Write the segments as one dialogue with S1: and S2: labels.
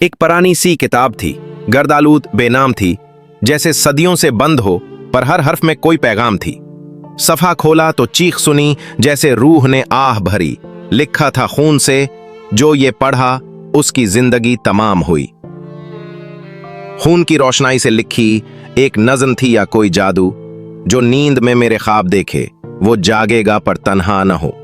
S1: एक पुरानी सी किताब थी, गर्दालूद बेनाम थी, जैसे सदियों से बंद हो, पर हर हर्फ में कोई पैगाम थी। सफा खोला तो चीख सुनी जैसे रूह ने आह भरी। लिखा था खून से, जो ये पढ़ा उसकी जिंदगी तमाम हुई। खून की रोशनाई से लिखी एक नज़्म थी या कोई जादू, जो नींद में मेरे ख्वाब देखे वो जागेगा पर तन्हा न हो।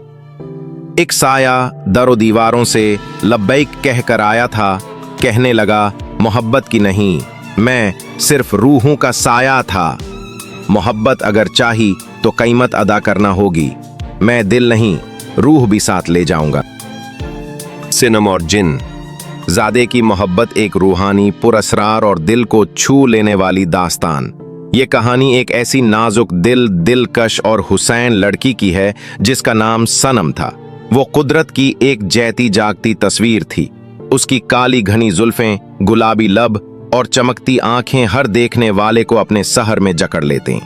S1: एक साया दरो दीवारों से लब्बैक कह कर आया था, कहने लगा मोहब्बत की नहीं, मैं सिर्फ रूहों का साया था। मोहब्बत अगर चाही तो कीमत अदा करना होगी, मैं दिल नहीं रूह भी साथ ले जाऊंगा। सिनम और जिन ज़ादे की मोहब्बत एक रूहानी, पुरअसरार और दिल को छू लेने वाली दास्तान। ये कहानी एक ऐसी नाजुक दिल, दिलकश और हुसैन लड़की की है जिसका नाम सनम था। वो कुदरत की एक जैती जागती तस्वीर थी। उसकी काली घनी जुल्फें, गुलाबी लब और चमकती आंखें हर देखने वाले को अपने सहर में जकड़ लेते।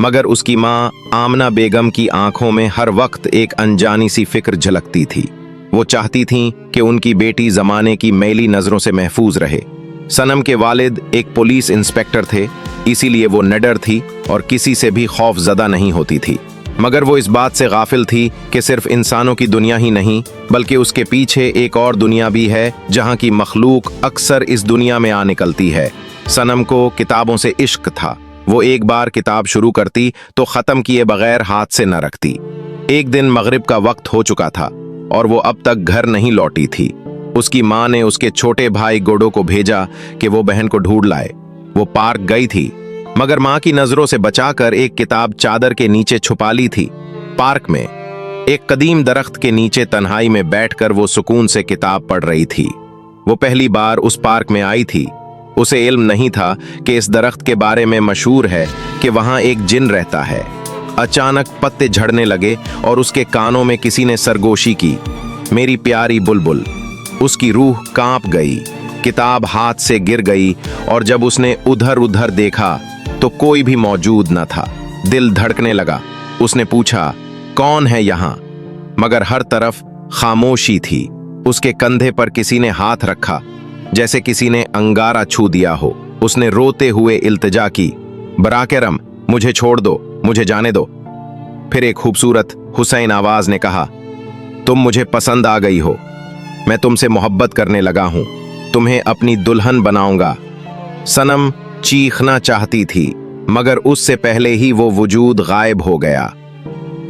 S1: मगर उसकी माँ आमना बेगम की आंखों में हर वक्त एक अनजानी सी फिक्र झलकती थी। वो चाहती थीं कि उनकी बेटी जमाने की मैली नजरों से महफूज रहे। सनम के वालिद एक पुलिस इंस्पेक्टर थे, इसीलिए वो निडर थी और किसी से भी खौफजदा नहीं होती थी। मगर वो इस बात से गाफिल थी कि सिर्फ इंसानों की दुनिया ही नहीं, बल्कि उसके पीछे एक और दुनिया भी है जहां की मखलूक अक्सर इस दुनिया में आ निकलती है। सनम को किताबों से इश्क था। वो एक बार किताब शुरू करती तो ख़त्म किए बगैर हाथ से न रखती। एक दिन मगरिब का वक्त हो चुका था और वो अब तक घर नहीं लौटी थी। उसकी माँ ने उसके छोटे भाई गोडो को भेजा कि वो बहन को ढूंढ लाए। वो पार्क गई थी, मगर माँ की नजरों से बचाकर एक किताब चादर के नीचे छुपा ली थी। पार्क में एक कदीम दरख्त के नीचे तन्हाई में बैठकर वो सुकून से किताब पढ़ रही थी। वो पहली बार उस पार्क में आई थी। उसे इल्म नहीं था कि इस दरख्त के बारे में मशहूर है कि वहां एक जिन रहता है। अचानक पत्ते झड़ने लगे और उसके कानों में किसी ने सरगोशी की, मेरी प्यारी बुलबुल। उसकी रूह कांप गई, किताब हाथ से गिर गई और जब उसने उधर उधर देखा तो कोई भी मौजूद न था। दिल धड़कने लगा। उसने पूछा, कौन है यहाँ? मगर हर तरफ खामोशी थी। उसके कंधे पर किसी ने हाथ रखा, जैसे किसी ने अंगारा छू दिया हो। उसने रोते हुए इल्तिजा की, बराकरम, मुझे छोड़ दो, मुझे जाने दो। फिर एक खूबसूरत हुसैन आवाज ने कहा, तुम मुझे पसंद आ गई हो, मैं तुमसे मोहब्बत करने लगा हूं, तुम्हें अपनी दुल्हन बनाऊंगा। सनम चीखना चाहती थी, मगर उससे पहले ही वो वजूद गायब हो गया।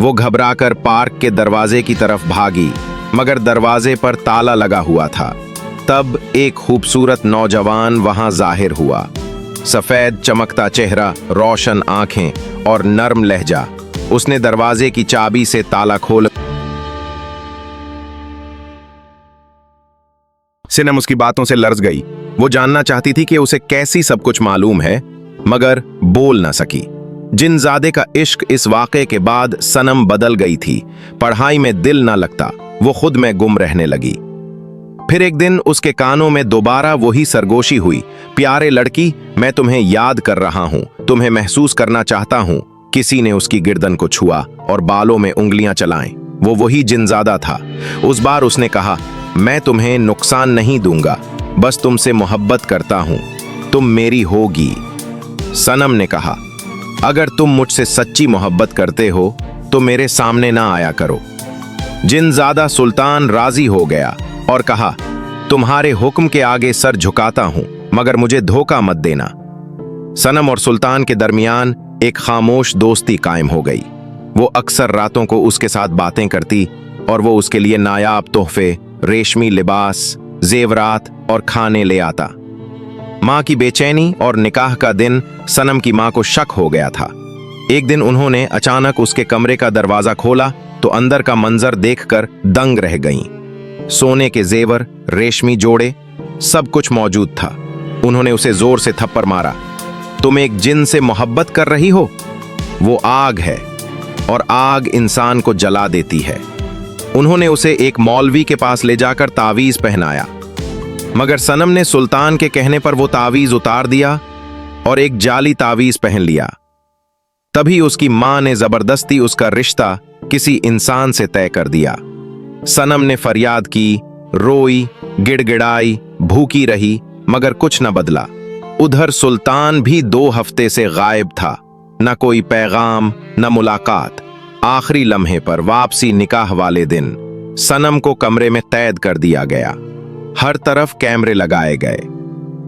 S1: वो घबराकर पार्क के दरवाजे की तरफ भागी, मगर दरवाजे पर ताला लगा हुआ था। तब एक खूबसूरत नौजवान वहां जाहिर हुआ। सफेद चमकता चेहरा, रोशन आंखें और नर्म लहजा। उसने दरवाजे की चाबी से ताला खोला। सिनम उसकी बातों से लर्ज गई। वो जानना चाहती थी कि उसे कैसी सब कुछ मालूम है, मगर बोल न सकी। जिनजादे का इश्क इस वाक़े के बाद सनम बदल गई थी। पढ़ाई में दिल न लगता, वो खुद में गुम रहने लगी। फिर एक दिन उसके कानों में दोबारा वही सरगोशी हुई, प्यारे लड़की, मैं तुम्हें याद कर रहा हूं, तुम्हें महसूस करना चाहता हूं। किसी ने उसकी गर्दन को छुआ और बालों में उंगलियां चलाएं। वो वही जिनजादा था। उस बार उसने कहा, मैं तुम्हें नुकसान नहीं दूंगा, बस तुमसे मोहब्बत करता हूं, तुम मेरी होगी। सनम ने कहा, अगर तुम मुझसे सच्ची मोहब्बत करते हो तो मेरे सामने ना आया करो। जिनजादा सुल्तान राजी हो गया और कहा, तुम्हारे हुक्म के आगे सर झुकाता हूं, मगर मुझे धोखा मत देना। सनम और सुल्तान के दरमियान एक खामोश दोस्ती कायम हो गई। वो अक्सर रातों को उसके साथ बातें करती और वो उसके लिए नायाब तोहफे, रेशमी लिबास, जेवरात और खाने ले आता। माँ की बेचैनी और निकाह का दिन सनम की माँ को शक हो गया था। एक दिन उन्होंने अचानक उसके कमरे का दरवाजा खोला तो अंदर का मंजर देखकर दंग रह गईं। सोने के जेवर, रेशमी जोड़े, सब कुछ मौजूद था। उन्होंने उसे जोर से थप्पड़ मारा, तुम एक जिन से मोहब्बत कर रही हो? वो आग है और आग इंसान को जला देती है। उन्होंने उसे एक मौलवी के पास ले जाकर तावीज पहनाया, मगर सनम ने सुल्तान के कहने पर वो तावीज उतार दिया और एक जाली तावीज पहन लिया। तभी उसकी मां ने जबरदस्ती उसका रिश्ता किसी इंसान से तय कर दिया। सनम ने फरियाद की, रोई, गिड़गिड़ाई, भूखी रही मगर कुछ न बदला। उधर सुल्तान भी 2 हफ्ते से गायब था, न कोई पैगाम न मुलाकात। आखिरी लम्हे पर वापसी निकाह वाले दिन सनम को कमरे में कैद कर दिया गया। हर तरफ कैमरे लगाए गए,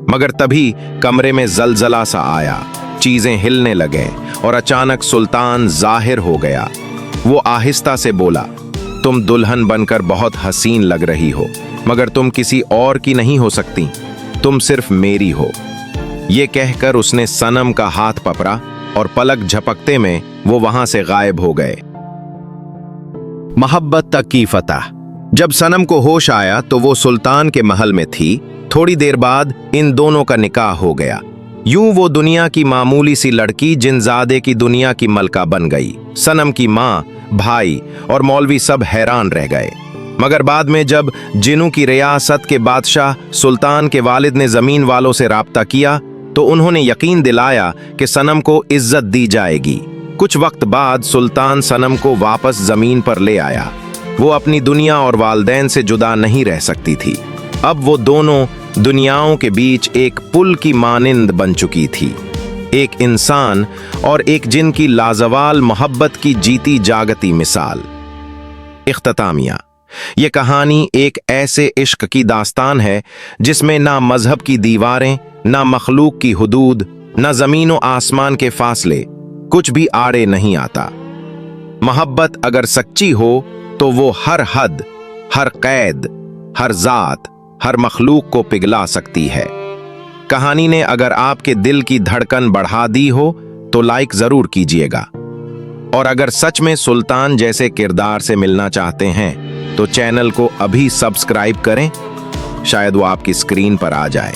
S1: मगर तभी कमरे में जलजला सा आया, चीजें हिलने लगे और अचानक सुल्तान जाहिर हो गया। वो आहिस्ता से बोला, तुम दुल्हन बनकर बहुत हसीन लग रही हो, मगर तुम किसी और की नहीं हो सकती, तुम सिर्फ मेरी हो। ये कहकर उसने सनम का हाथ पकड़ा और पलक झपकते में वो वहां से गायब हो गए। मोहब्बत तक की फतह। जब सनम को होश आया तो वो सुल्तान के महल में थी। थोड़ी देर बाद इन दोनों का निकाह हो गया। यूं वो दुनिया की मामूली सी लड़की जिनजादे की दुनिया की मलका बन गई। सनम की माँ, भाई और मौलवी सब हैरान रह गए। मगर बाद में जब जिनों की रियासत के बादशाह सुल्तान के वालिद ने जमीन वालों से राब्ता किया तो उन्होंने यकीन दिलाया कि सनम को इज्जत दी जाएगी। कुछ वक्त बाद सुल्तान सनम को वापस जमीन पर ले आया। वो अपनी दुनिया और वालदैन से जुदा नहीं रह सकती थी। अब वो दोनों दुनियाओं के बीच एक पुल की मानिंद बन चुकी थी, एक इंसान और एक जिन की लाजवाल मोहब्बत की जीती जागती मिसाल। इख्तितामिया। ये कहानी एक ऐसे इश्क की दास्तान है जिसमें ना मजहब की दीवारें, ना मखलूक की हुदूद, ना जमीन और आसमान के फासले, कुछ भी आड़े नहीं आता। मोहब्बत अगर सच्ची हो तो वो हर हद, हर कैद, हर जात, हर मखलूक को पिघला सकती है। कहानी ने अगर आपके दिल की धड़कन बढ़ा दी हो तो लाइक जरूर कीजिएगा, और अगर सच में सुल्तान जैसे किरदार से मिलना चाहते हैं तो चैनल को अभी सब्सक्राइब करें, शायद वो आपकी स्क्रीन पर आ जाए।